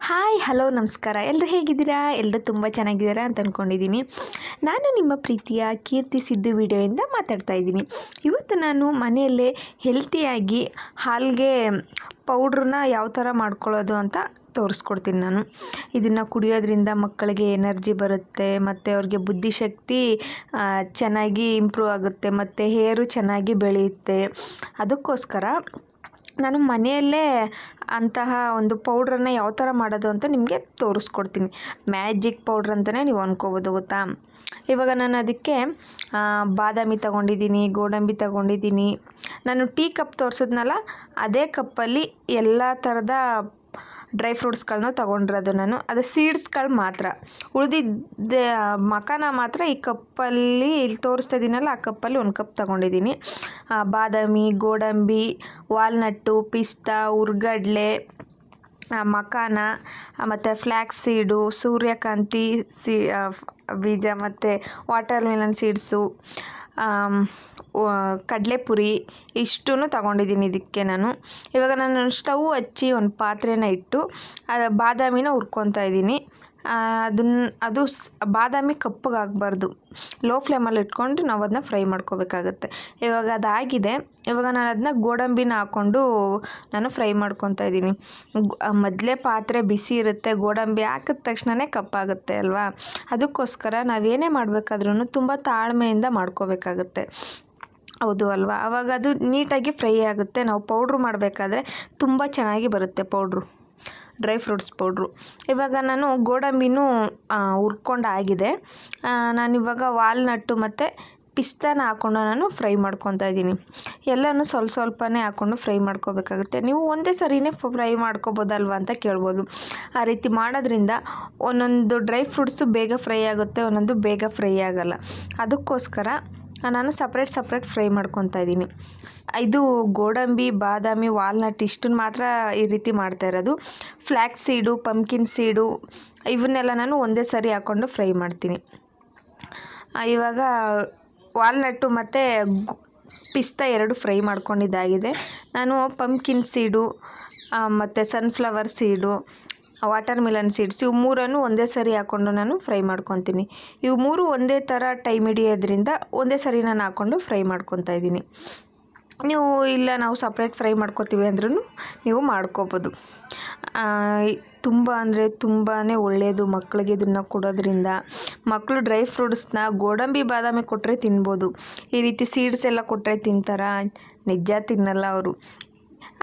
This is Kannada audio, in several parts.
ಹಾಯ್ ಹಲೋ ನಮಸ್ಕಾರ. ಎಲ್ಲರೂ ಹೇಗಿದ್ದೀರಾ? ಎಲ್ಲರೂ ತುಂಬ ಚೆನ್ನಾಗಿದ್ದೀರಾ ಅಂತ ಅಂದ್ಕೊಂಡಿದ್ದೀನಿ. ನಾನು ನಿಮ್ಮ ಪ್ರೀತಿಯ ಕೀರ್ತಿ ಸಿದ್ದು ವಿಡಿಯೋಯಿಂದ ಮಾತಾಡ್ತಾ ಇದ್ದೀನಿ. ಇವತ್ತು ನಾನು ಮನೆಯಲ್ಲೇ ಹೆಲ್ತಿಯಾಗಿ ಹಾಲಿಗೆ ಪೌಡ್ರನ್ನ ಯಾವ ಥರ ಮಾಡ್ಕೊಳ್ಳೋದು ಅಂತ ತೋರಿಸ್ಕೊಡ್ತೀನಿ ನಾನು. ಇದನ್ನು ಕುಡಿಯೋದ್ರಿಂದ ಮಕ್ಕಳಿಗೆ ಎನರ್ಜಿ ಬರುತ್ತೆ ಮತ್ತು ಅವ್ರಿಗೆ ಬುದ್ಧಿಶಕ್ತಿ ಚೆನ್ನಾಗಿ ಇಂಪ್ರೂವ್ ಆಗುತ್ತೆ ಮತ್ತು ಹೇರು ಚೆನ್ನಾಗಿ ಬೆಳೆಯುತ್ತೆ. ಅದಕ್ಕೋಸ್ಕರ ನಾನು ಮನೆಯಲ್ಲೇ ಅಂತಹ ಒಂದು ಪೌಡ್ರನ್ನು ಯಾವ ಥರ ಮಾಡೋದು ಅಂತ ನಿಮಗೆ ತೋರಿಸ್ಕೊಡ್ತೀನಿ. ಮ್ಯಾಜಿಕ್ ಪೌಡ್ರ್ ಅಂತಲೇ ನೀವು ಅಂದ್ಕೋಬೋದು, ಗೊತ್ತಾ? ಇವಾಗ ನಾನು ಅದಕ್ಕೆ ಬಾದಾಮಿ ತಗೊಂಡಿದ್ದೀನಿ, ಗೋಡಂಬಿ ತಗೊಂಡಿದ್ದೀನಿ. ನಾನು ಟೀ ಕಪ್ ತೋರಿಸಿದ್ನಲ್ಲ, ಅದೇ ಕಪ್ಪಲ್ಲಿ ಎಲ್ಲ ಥರದ ಡ್ರೈ ಫ್ರೂಟ್ಸ್ಗಳನ್ನ ತೊಗೊಂಡಿರೋದು ನಾನು. ಅದು ಸೀಡ್ಸ್ಗಳು ಮಾತ್ರ, ಉಳಿದಿದ್ದ ಮಖಾನ ಮಾತ್ರ ಈ ಕಪ್ಪಲ್ಲಿ ಇಲ್ಲಿ ತೋರಿಸ್ತಾ ಇದ್ದೀನಲ್ಲ, ಆ ಕಪ್ಪಲ್ಲಿ ಒಂದು ಕಪ್ ತೊಗೊಂಡಿದ್ದೀನಿ. ಬಾದಾಮಿ, ಗೋಡಂಬಿ, ವಾಲ್ನಟ್ಟು, ಪಿಸ್ತಾ, ಹುರ್ಗಡ್ಲೆ, ಮಖಾನ ಮತ್ತು ಫ್ಲ್ಯಾಕ್ಸ್ ಸೀಡು, ಸೂರ್ಯಕಾಂತಿ ಬೀಜ ಮತ್ತು ವಾಟರ್ ಮೆಲನ್ ಸೀಡ್ಸು, ಕಡಲೆಪುರಿ ಇಷ್ಟೂ ತಗೊಂಡಿದ್ದೀನಿ ಇದಕ್ಕೆ ನಾನು. ಇವಾಗ ನಾನು ಸ್ಟವ್ ಹಚ್ಚಿ ಒಂದು ಪಾತ್ರೆನ ಇಟ್ಟು ಬಾದಾಮಿನ ಹುರ್ಕೊತಾ ಇದ್ದೀನಿ. ಅದು ಬಾದಾಮಿ ಕಪ್ಪಗಾಗಬಾರ್ದು, ಲೋ ಫ್ಲೇಮಲ್ಲಿ ಇಟ್ಕೊಂಡು ನಾವು ಅದನ್ನ ಫ್ರೈ ಮಾಡ್ಕೋಬೇಕಾಗತ್ತೆ. ಇವಾಗ ಅದಾಗಿದೆ. ಇವಾಗ ನಾನು ಅದನ್ನ ಗೋಡಂಬಿನ ಹಾಕ್ಕೊಂಡು ನಾನು ಫ್ರೈ ಮಾಡ್ಕೊತಾ ಇದ್ದೀನಿ. ಮೊದಲೇ ಪಾತ್ರೆ ಬಿಸಿ ಇರುತ್ತೆ, ಗೋಡಂಬಿ ಹಾಕಿದ ತಕ್ಷಣವೇ ಕಪ್ಪಾಗುತ್ತೆ ಅಲ್ವಾ? ಅದಕ್ಕೋಸ್ಕರ ನಾವೇನೇ ಮಾಡಬೇಕಾದ್ರೂ ತುಂಬ ತಾಳ್ಮೆಯಿಂದ ಮಾಡ್ಕೋಬೇಕಾಗತ್ತೆ, ಹೌದು ಅಲ್ವಾ? ಆವಾಗ ಅದು ನೀಟಾಗಿ ಫ್ರೈ ಆಗುತ್ತೆ. ನಾವು ಪೌಡ್ರು ಮಾಡಬೇಕಾದ್ರೆ ತುಂಬ ಚೆನ್ನಾಗಿ ಬರುತ್ತೆ ಪೌಡ್ರು, ಡ್ರೈ ಫ್ರೂಟ್ಸ್ ಪೌಡ್ರು. ಇವಾಗ ನಾನು ಗೋಡಂಬಿನೂ ಹುರ್ಕೊಂಡಾಗಿದೆ. ನಾನಿವಾಗ ವಾಲ್ನಟ್ಟು ಮತ್ತು ಪಿಸ್ತಾನ ಹಾಕ್ಕೊಂಡು ನಾನು ಫ್ರೈ ಮಾಡ್ಕೊತಾ ಇದ್ದೀನಿ. ಎಲ್ಲನೂ ಸ್ವಲ್ಪ ಸ್ವಲ್ಪನೇ ಹಾಕ್ಕೊಂಡು ಫ್ರೈ ಮಾಡ್ಕೋಬೇಕಾಗುತ್ತೆ. ನೀವು ಒಂದೇ ಸರಿನೇ ಫ್ರೈ ಮಾಡ್ಕೋಬೋದಲ್ವ ಅಂತ ಕೇಳ್ಬೋದು. ಆ ರೀತಿ ಮಾಡೋದ್ರಿಂದ ಒಂದೊಂದು ಡ್ರೈ ಫ್ರೂಟ್ಸು ಬೇಗ ಫ್ರೈ ಆಗುತ್ತೆ, ಒಂದೊಂದು ಬೇಗ ಫ್ರೈ ಆಗೋಲ್ಲ. ಅದಕ್ಕೋಸ್ಕರ ನಾನು ಸಪ್ರೇಟ್ ಫ್ರೈ ಮಾಡ್ಕೊತಾ ಇದ್ದೀನಿ. ಇದು ಗೋಡಂಬಿ, ಬಾದಾಮಿ, ವಾಲ್ನಟ್ ಇಷ್ಟನ್ನು ಮಾತ್ರ ಈ ರೀತಿ ಮಾಡ್ತಾ ಇರೋದು. ಫ್ಲ್ಯಾಕ್ಸ್ ಸೀಡು, ಪಂಪ್ಕಿನ್ ಸೀಡು ಇವನ್ನೆಲ್ಲ ನಾನು ಒಂದೇ ಸರಿ ಹಾಕ್ಕೊಂಡು ಫ್ರೈ ಮಾಡ್ತೀನಿ. ಇವಾಗ ವಾಲ್ನಟ್ಟು ಮತ್ತು ಪಿಸ್ತಾ ಎರಡು ಫ್ರೈ ಮಾಡ್ಕೊಂಡಿದ್ದಾಗಿದೆ. ನಾನು ಪಂಪ್ಕಿನ್ ಸೀಡು ಮತ್ತು ಸನ್ಫ್ಲವರ್ ಸೀಡು, ವಾಟರ್ ಮಿಲನ್ ಸೀಡ್ಸ್ ಇವು ಮೂರನ್ನು ಒಂದೇ ಸರಿ ಹಾಕ್ಕೊಂಡು ನಾನು ಫ್ರೈ ಮಾಡ್ಕೊತೀನಿ. ಇವು ಮೂರು ಒಂದೇ ಥರ ಟೈಮ್ ಹಿಡಿಯೋದ್ರಿಂದ ಒಂದೇ ಸರಿ ನಾನು ಹಾಕ್ಕೊಂಡು ಫ್ರೈ ಮಾಡ್ಕೊತಾ ಇದ್ದೀನಿ. ನೀವು ಇಲ್ಲ ನಾವು ಸಪ್ರೇಟ್ ಫ್ರೈ ಮಾಡ್ಕೋತೀವಿ ಅಂದ್ರೂ ನೀವು ಮಾಡ್ಕೋಬೋದು. ತುಂಬ ಅಂದರೆ ತುಂಬಾ ಒಳ್ಳೆಯದು ಮಕ್ಕಳಿಗೆ ಇದನ್ನು ಕೊಡೋದ್ರಿಂದ. ಮಕ್ಕಳು ಡ್ರೈ ಫ್ರೂಟ್ಸ್ನ ಗೋಡಂಬಿ, ಬಾದಾಮಿ ಕೊಟ್ಟರೆ ತಿನ್ಬೋದು. ಈ ರೀತಿ ಸೀಡ್ಸ್ ಎಲ್ಲ ಕೊಟ್ಟರೆ ತಿಂತಾರಾ? ನಿಜ ತಿನ್ನಲ್ಲ ಅವರು.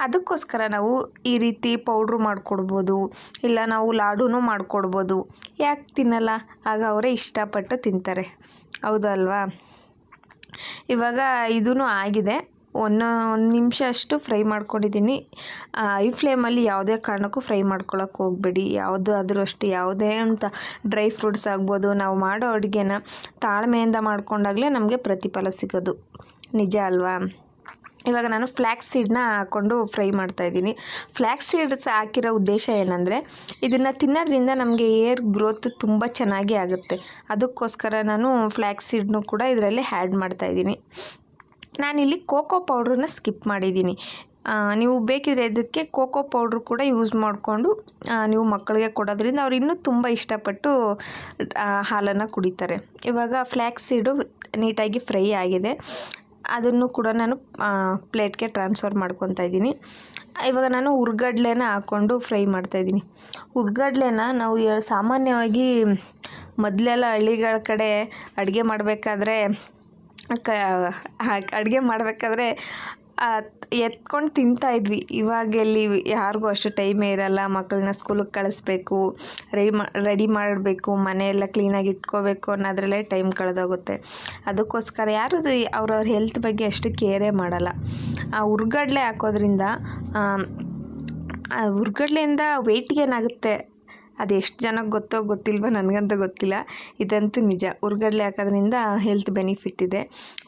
ಅದಕ್ಕೋಸ್ಕರ ನಾವು ಈ ರೀತಿ ಪೌಡ್ರು ಮಾಡಿಕೊಡ್ಬೋದು, ಇಲ್ಲ ನಾವು ಲಾಡೂ ಮಾಡಿಕೊಡ್ಬೋದು. ಯಾಕೆ ತಿನ್ನಲ್ಲ? ಆಗ ಅವರೇ ಇಷ್ಟಪಟ್ಟು ತಿಂತಾರೆ, ಹೌದಲ್ವಾ? ಇವಾಗ ಇದೂ ಆಗಿದೆ. ಒಂದು ನಿಮಿಷ ಅಷ್ಟು ಫ್ರೈ ಮಾಡ್ಕೊಂಡಿದ್ದೀನಿ. ಐ ಫ್ಲೇಮಲ್ಲಿ ಯಾವುದೇ ಕಾರಣಕ್ಕೂ ಫ್ರೈ ಮಾಡ್ಕೊಳಕ್ಕೆ ಹೋಗಬೇಡಿ. ಯಾವುದಾದ್ರೂ ಅಷ್ಟೇ, ಯಾವುದೇ ಅಂತ ಡ್ರೈ ಫ್ರೂಟ್ಸ್ ಆಗ್ಬೋದು, ನಾವು ಮಾಡೋ ಅಡುಗೆನ ತಾಳ್ಮೆಯಿಂದ ಮಾಡ್ಕೊಂಡಾಗಲೇ ನಮಗೆ ಪ್ರತಿಫಲ ಸಿಗೋದು, ನಿಜ ಅಲ್ವಾ? ಇವಾಗ ನಾನು ಫ್ಲ್ಯಾಕ್ಸ್ ಸೀಡನ್ನ ಹಾಕ್ಕೊಂಡು ಫ್ರೈ ಮಾಡ್ತಾಯಿದ್ದೀನಿ. ಫ್ಲ್ಯಾಕ್ಸ್ ಸೀಡ್ಸ್ ಹಾಕಿರೋ ಉದ್ದೇಶ ಏನಂದರೆ, ಇದನ್ನು ತಿನ್ನೋದ್ರಿಂದ ನಮಗೆ ಏರ್ ಗ್ರೋತ್ ತುಂಬ ಚೆನ್ನಾಗಿ ಆಗುತ್ತೆ. ಅದಕ್ಕೋಸ್ಕರ ನಾನು ಫ್ಲ್ಯಾಕ್ಸ್ ಸೀಡ್ನೂ ಕೂಡ ಇದರಲ್ಲಿ ಆ್ಯಡ್ ಮಾಡ್ತಾಯಿದ್ದೀನಿ. ನಾನಿಲ್ಲಿ ಕೋಕೋ ಪೌಡ್ರನ್ನ ಸ್ಕಿಪ್ ಮಾಡಿದ್ದೀನಿ. ನೀವು ಬೇಕಿದ್ರೆ ಇದಕ್ಕೆ ಕೋಕೋ ಪೌಡ್ರು ಕೂಡ ಯೂಸ್ ಮಾಡಿಕೊಂಡು ನೀವು ಮಕ್ಕಳಿಗೆ ಕೊಡೋದ್ರಿಂದ ಅವ್ರು ಇನ್ನೂ ತುಂಬ ಇಷ್ಟಪಟ್ಟು ಹಾಲನ್ನು ಕುಡಿತಾರೆ. ಇವಾಗ ಫ್ಲ್ಯಾಕ್ಸ್ ಸೀಡು ನೀಟಾಗಿ ಫ್ರೈ ಆಗಿದೆ. ಅದನ್ನು ಕೂಡ ನಾನು ಪ್ಲೇಟ್ಗೆ ಟ್ರಾನ್ಸ್ಫರ್ ಮಾಡ್ಕೊತಾ ಇದ್ದೀನಿ. ಇವಾಗ ನಾನು ಹುರ್ಗಡ್ಲೆನ ಹಾಕ್ಕೊಂಡು ಫ್ರೈ ಮಾಡ್ತಾಯಿದ್ದೀನಿ. ಹುರ್ಗಡ್ಲೆನ ನಾವು ಸಾಮಾನ್ಯವಾಗಿ ಮೊದಲೆಲ್ಲ ಹಳ್ಳಿಗಳ ಕಡೆ ಅಡುಗೆ ಮಾಡಬೇಕಾದ್ರೆ ಎತ್ಕೊಂಡು ತಿಂತಾಯಿದ್ವಿ. ಇವಾಗೆಲ್ಲಿ ಯಾರಿಗೂ ಅಷ್ಟು ಟೈಮೇ ಇರಲ್ಲ. ಮಕ್ಕಳನ್ನ ಸ್ಕೂಲಿಗೆ ಕಳಿಸ್ಬೇಕು, ರೆಡಿ ಮಾಡಬೇಕು, ಮನೆಯೆಲ್ಲ ಕ್ಲೀನಾಗಿ ಇಟ್ಕೋಬೇಕು ಅನ್ನೋದ್ರಲ್ಲೇ ಟೈಮ್ ಕಳೆದೋಗುತ್ತೆ. ಅದಕ್ಕೋಸ್ಕರ ಯಾರು ಅವ್ರವ್ರ ಹೆಲ್ತ್ ಬಗ್ಗೆ ಅಷ್ಟು ಕೇರೇ ಮಾಡಲ್ಲ. ಹುರ್ಗಡ್ಲೆ ಹಾಕೋದ್ರಿಂದ ಹುರ್ಗಡ್ಲೆಯಿಂದ ವೆಯ್ಟ್ ಗೇನ್ ಆಗುತ್ತೆ. ಅದು ಎಷ್ಟು ಜನಕ್ಕೆ ಗೊತ್ತೋ ಗೊತ್ತಿಲ್ವೋ, ನನಗಂತೂ ಗೊತ್ತಿಲ್ಲ. ಇದಂತೂ ನಿಜ. ಹುರ್ಗಡ್ಲೆ ಹಾಕೋದ್ರಿಂದ ಹೆಲ್ತ್ ಬೆನಿಫಿಟ್ ಇದೆ.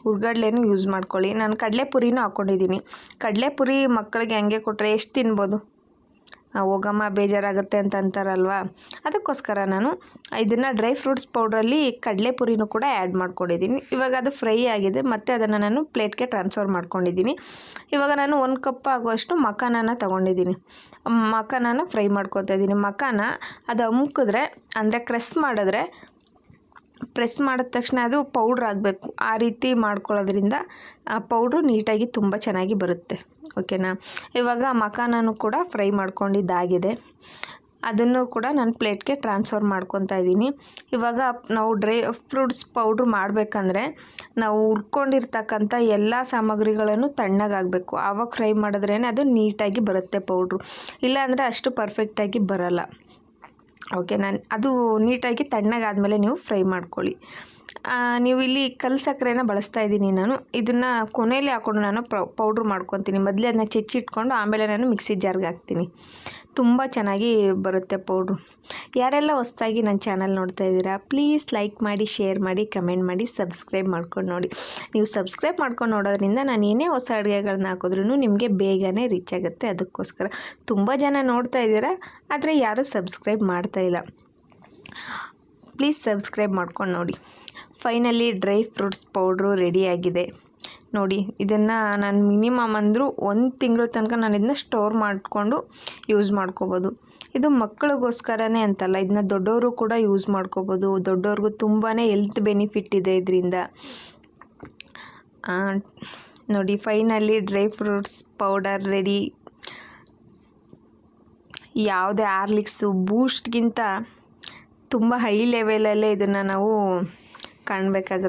ಹುರ್ಗಡ್ಲೆನೂ ಯೂಸ್ ಮಾಡ್ಕೊಳ್ಳಿ. ನಾನು ಕಡಲೆಪುರಿನೂ ಹಾಕ್ಕೊಂಡಿದ್ದೀನಿ. ಕಡಲೆಪುರಿ ಮಕ್ಕಳಿಗೆ ಹಂಗೆ ಕೊಟ್ಟರೆ ಎಷ್ಟು ತಿನ್ಬೋದು ಹೋಗಮ್ಮ ಬೇಜಾರಾಗುತ್ತೆ ಅಂತ ಅಂತಾರಲ್ವ, ಅದಕ್ಕೋಸ್ಕರ ನಾನು ಇದನ್ನು ಡ್ರೈ ಫ್ರೂಟ್ಸ್ ಪೌಡ್ರಲ್ಲಿ ಕಡಲೆಪುರಿನೂ ಕೂಡ ಆ್ಯಡ್ ಮಾಡ್ಕೊಂಡಿದ್ದೀನಿ. ಇವಾಗ ಅದು ಫ್ರೈ ಆಗಿದೆ, ಮತ್ತು ಅದನ್ನು ನಾನು ಪ್ಲೇಟ್ಗೆ ಟ್ರಾನ್ಸ್ಫರ್ ಮಾಡ್ಕೊಂಡಿದ್ದೀನಿ. ಇವಾಗ ನಾನು 1 ಕಪ್ ಆಗುವಷ್ಟು ಮಖಾನನ ತೊಗೊಂಡಿದ್ದೀನಿ. ಮಖಾನನ ಫ್ರೈ ಮಾಡ್ಕೊತಾ ಇದ್ದೀನಿ. ಮಖಾನ ಅದು ಅಮ್ಕಿದ್ರೆ ಅಂದರೆ ಪ್ರೆಸ್ ಮಾಡಿದ ತಕ್ಷಣ ಅದು ಪೌಡ್ರ್ ಆಗಬೇಕು. ಆ ರೀತಿ ಮಾಡ್ಕೊಳ್ಳೋದ್ರಿಂದ ಆ ಪೌಡ್ರು ನೀಟಾಗಿ ತುಂಬ ಚೆನ್ನಾಗಿ ಬರುತ್ತೆ. ಓಕೆನಾ. ಇವಾಗ ಮಖಾನನೂ ಕೂಡ ಫ್ರೈ ಮಾಡ್ಕೊಂಡಿದ್ದಾಗಿದೆ. ಅದನ್ನು ಕೂಡ ನಾನು ಪ್ಲೇಟ್ಗೆ ಟ್ರಾನ್ಸ್ಫರ್ ಮಾಡ್ಕೊತಾ ಇದ್ದೀನಿ. ಇವಾಗ ನಾವು ಡ್ರೈ ಫ್ರೂಟ್ಸ್ ಪೌಡ್ರ್ ಮಾಡಬೇಕಂದ್ರೆ ನಾವು ಹುರ್ಕೊಂಡಿರ್ತಕ್ಕಂಥ ಎಲ್ಲ ಸಾಮಗ್ರಿಗಳನ್ನು ತಣ್ಣಗಾಗಬೇಕು. ಆವಾಗ ಫ್ರೈ ಮಾಡಿದ್ರೇ ಅದು ನೀಟಾಗಿ ಬರುತ್ತೆ ಪೌಡ್ರು. ಇಲ್ಲಾಂದರೆ ಅಷ್ಟು ಪರ್ಫೆಕ್ಟಾಗಿ ಬರಲ್ಲ. ಓಕೆ, ಅದು ನೀಟಾಗಿ ತಣ್ಣಗಾದಮೇಲೆ ನೀವು ಫ್ರೈ ಮಾಡ್ಕೊಳ್ಳಿ. ನೀವು ಇಲ್ಲಿ ಕಲ್ಲು ಸಕ್ಕರೆನ ಬಳಸ್ತಾ ಇದ್ದೀನಿ ನಾನು. ಇದನ್ನು ಕೊನೆಯಲ್ಲಿ ಹಾಕ್ಕೊಂಡು ನಾನು ಪೌಡ್ರ್ ಮಾಡ್ಕೊತೀನಿ. ಮೊದಲೇ ಅದನ್ನ ಚೆಚ್ಚಿಟ್ಕೊಂಡು ಆಮೇಲೆ ನಾನು ಮಿಕ್ಸಿ ಜಾರ್ಗೆ ಹಾಕ್ತೀನಿ. ತುಂಬ ಚೆನ್ನಾಗಿ ಬರುತ್ತೆ ಪೌಡ್ರು. ಯಾರೆಲ್ಲ ಹೊಸ್ದಾಗಿ ನನ್ನ ಚಾನಲ್ ನೋಡ್ತಾ ಇದ್ದೀರಾ, ಪ್ಲೀಸ್ ಲೈಕ್ ಮಾಡಿ, ಶೇರ್ ಮಾಡಿ, ಕಮೆಂಟ್ ಮಾಡಿ, ಸಬ್ಸ್ಕ್ರೈಬ್ ಮಾಡ್ಕೊಂಡು ನೋಡಿ. ನೀವು ಸಬ್ಸ್ಕ್ರೈಬ್ ಮಾಡ್ಕೊಂಡು ನೋಡೋದ್ರಿಂದ ನಾನು ಏನೇ ಹೊಸ ಅಡುಗೆಗಳನ್ನ ಹಾಕಿದ್ರೂ ನಿಮಗೆ ಬೇಗನೆ ರೀಚ್ ಆಗುತ್ತೆ. ಅದಕ್ಕೋಸ್ಕರ ತುಂಬ ಜನ ನೋಡ್ತಾ ಇದ್ದೀರಾ, ಆದರೆ ಯಾರೂ ಸಬ್ಸ್ಕ್ರೈಬ್ ಮಾಡ್ತಾಯಿಲ್ಲ. ಪ್ಲೀಸ್ ಸಬ್ಸ್ಕ್ರೈಬ್ ಮಾಡ್ಕೊಂಡು ನೋಡಿ. ಫೈನಲಿ ಡ್ರೈ ಫ್ರೂಟ್ಸ್ ಪೌಡ್ರು ರೆಡಿಯಾಗಿದೆ ನೋಡಿ. ಇದನ್ನು ನಾನು ಮಿನಿಮಮ್ ಅಂದರೂ 1 ತಿಂಗಳ ತನಕ ನಾನು ಇದನ್ನ ಸ್ಟೋರ್ ಮಾಡಿಕೊಂಡು ಯೂಸ್ ಮಾಡ್ಕೋಬೋದು. ಇದು ಮಕ್ಕಳಿಗೋಸ್ಕರನೇ ಅಂತಲ್ಲ, ಇದನ್ನ ದೊಡ್ಡವರು ಕೂಡ ಯೂಸ್ ಮಾಡ್ಕೋಬೋದು. ದೊಡ್ಡವ್ರಿಗೂ ತುಂಬಾ ಹೆಲ್ತ್ ಬೆನಿಫಿಟ್ ಇದೆ ಇದರಿಂದ. ನೋಡಿ, finally dry fruits powder ready. ಯಾವುದೇ ಹಾರ್ಲಿಕ್ಸು ಬೂಸ್ಟ್ಗಿಂತ ತುಂಬ ಹೈ ಲೆವೆಲಲ್ಲೇ ಇದನ್ನು ನಾವು ಕಾಣಬೇಕಾಗುತ್ತೆ.